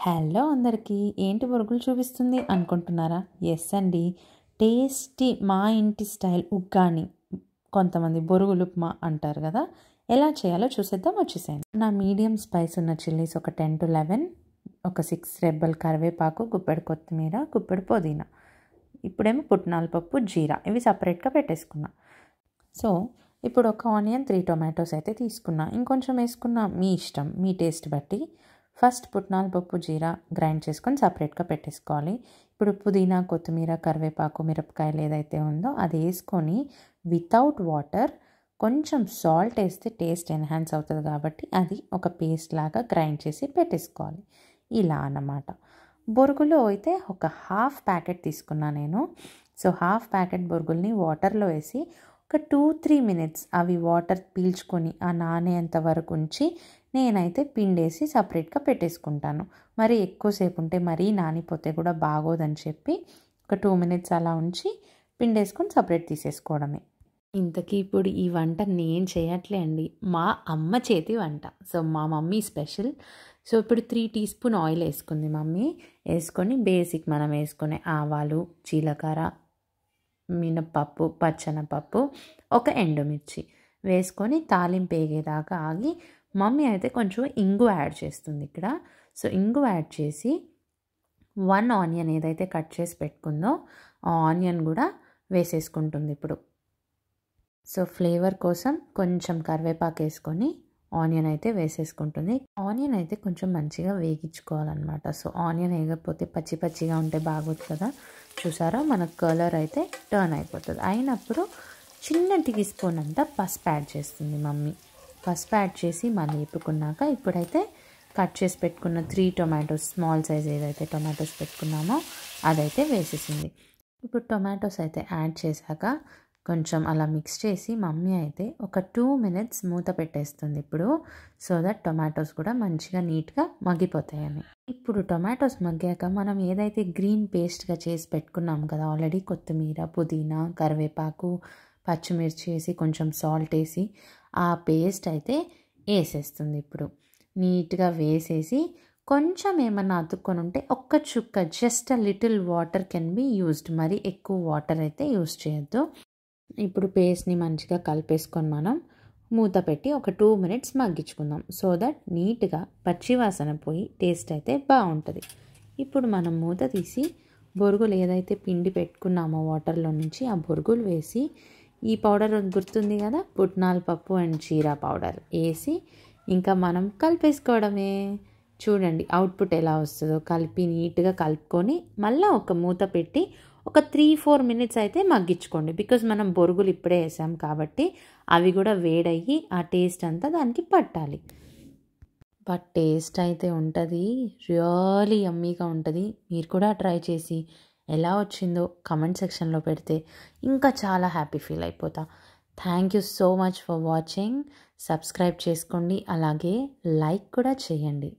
Hello అందరికీ, ఏంటి బొరుగులు చూపిస్తుంది అనుకుంటున్నారా? ఎస్ అండి, టేస్టీ మా ఇంటి స్టైల్ ఉగ్గాని, కొంతమంది బొరుగులు ఉప్మా అంటారు కదా. ఎలా చేయాలో చూసేద్దాం, వచ్చేసాను. నా మీడియం స్పైస్ ఉన్న చిల్లీస్ ఒక 10 to 11, ఒక 6 రెబ్బలు కరివేపాకు, గుప్పెడు కొత్తిమీర, గుప్పెడు పుదీనా, ఇప్పుడేమో పుట్నాల పప్పు, జీరా, ఇవి సపరేట్గా పెట్టేసుకున్నా. సో ఇప్పుడు ఒక ఆనియన్, 3 టొమాటోస్ అయితే తీసుకున్నా. ఇంకొంచెం వేసుకున్నా, మీ ఇష్టం, మీ టేస్ట్ బట్టి. ఫస్ట్ పుట్నాల పప్పు, జీరా గ్రైండ్ చేసుకొని సపరేట్గా పెట్టేసుకోవాలి. ఇప్పుడు పుదీనా, కొత్తిమీర, కరివేపాకు, మిరపకాయలు ఏదైతే ఉందో అది వేసుకొని వితౌట్ వాటర్, కొంచెం సాల్ట్ వేస్తే టేస్ట్ ఎన్హాన్స్ అవుతుంది కాబట్టి అది ఒక పేస్ట్ లాగా గ్రైండ్ చేసి పెట్టేసుకోవాలి. ఇలా అన్నమాట. బొరుగులు అయితే ఒక హాఫ్ ప్యాకెట్ తీసుకున్నా నేను. సో హాఫ్ ప్యాకెట్ బొరుగుల్ని వాటర్లో వేసి ఒక 2-3 minutes అవి వాటర్ పీల్చుకొని ఆ నానేంత వరకు ఉంచి నేనైతే పిండేసి సపరేట్గా పెట్టేసుకుంటాను. మరి ఎక్కువసేపు ఉంటే మరీ నానిపోతే కూడా బాగోదని చెప్పి ఒక 2 minutes అలా ఉంచి పిండేసుకొని సపరేట్ తీసేసుకోవడమే. ఇంతకీ ఇప్పుడు ఈ వంట నేను చేయట్లే అండి, మా అమ్మ చేతి వంట. సో మా మమ్మీ స్పెషల్. సో ఇప్పుడు 3 teaspoon ఆయిల్ వేసుకుంది మమ్మీ. వేసుకొని బేసిక్ మనం వేసుకునే ఆవాలు, జీలకర్ర, మినపప్పు, పచ్చెనపప్పు, ఒక ఎండుమిర్చి వేసుకొని తాలింపు వేగేదాకా ఆగి మమ్మీ అయితే కొంచెం ఇంగు యాడ్ చేస్తుంది ఇక్కడ. సో ఇంగు యాడ్ చేసి 1 ఆనియన్ ఏదైతే కట్ చేసి పెట్టుకుందో ఆ ఆనియన్ కూడా వేసేసుకుంటుంది ఇప్పుడు. సో ఫ్లేవర్ కోసం కొంచెం కరివేపాకు వేసుకొని ఆనియన్ అయితే వేసేసుకుంటుంది. ఆనియన్ అయితే కొంచెం మంచిగా వేగించుకోవాలన్నమాట. సో ఆనియన్ వేయకపోతే పచ్చి పచ్చిగా ఉంటే బాగోదు కదా. చూసారా, మన కలర్ అయితే టర్న్ అయిపోతుంది. అయినప్పుడు చిన్న టీ స్పూన్ అంతా పసుపు యాడ్ చేస్తుంది మమ్మీ. పసుపు యాడ్ చేసి మళ్ళీ వేపుకున్నాక ఇప్పుడైతే కట్ చేసి పెట్టుకున్న 3 టొమాటోస్, స్మాల్ సైజ్ ఏదైతే టొమాటోస్ పెట్టుకున్నామో అదైతే వేసేసింది. ఇప్పుడు టొమాటోస్ అయితే యాడ్ చేశాక కొంచెం అలా మిక్స్ చేసి మమ్మీ అయితే ఒక 2 minutes మూత పెట్టేస్తుంది ఇప్పుడు. సో దట్ టొమాటోస్ కూడా మంచిగా నీట్గా మగ్గిపోతాయని. ఇప్పుడు టొమాటోస్ మగ్గాక మనం ఏదైతే గ్రీన్ పేస్ట్గా చేసి పెట్టుకున్నాం కదా ఆల్రెడీ, కొత్తిమీర, పుదీనా, కరివేపాకు, పచ్చిమిర్చి వేసి కొంచెం సాల్ట్ వేసి ఆ పేస్ట్ అయితే వేసేస్తుంది ఇప్పుడు. నీట్గా వేసేసి కొంచెం ఏమన్నా అతుక్కొని ఉంటే ఒక్క చుక్క, just a little water can be used, మరి ఎక్కువ వాటర్ అయితే యూజ్ చేయొద్దు. ఇప్పుడు పేస్ట్ని మంచిగా కలిపేసుకొని మనం మూత పెట్టి ఒక 2 minutes మగ్గించుకుందాం. సో దట్ నీట్గా పచ్చివాసన పోయి టేస్ట్ అయితే బాగుంటుంది. ఇప్పుడు మనం మూత తీసి బొరుగులు ఏదైతే పిండి పెట్టుకున్నామో వాటర్లో నుంచి ఆ బొరుగులు వేసి ఈ పౌడర్ గుర్తుంది కదా, పుట్నాల పప్పు అండ్ జీరా పౌడర్ వేసి ఇంకా మనం కలిపేసుకోవడమే. చూడండి అవుట్పుట్ ఎలా వస్తుందో. కలిపి నీట్గా కలుపుకొని మళ్ళీ ఒక మూత పెట్టి ఒక 3-4 minutes అయితే మగ్గించుకోండి. బికాజ్ మనం బొరుగులు ఇప్పుడే వేసాం కాబట్టి అవి కూడా వేడయ్యి ఆ టేస్ట్ అంతా దానికి పట్టాలి. బట్ టేస్ట్ అయితే ఉంటుంది, రియలీ యమ్మీగా ఉంటుంది. మీరు కూడా ట్రై చేసి ఎలా వచ్చిందో కమెంట్ సెక్షన్లో పెడితే ఇంకా చాలా హ్యాపీ ఫీల్ అయిపోతా. Thank you so much for watching. Subscribe చేసుకోండి, అలాగే లైక్ కూడా చేయండి.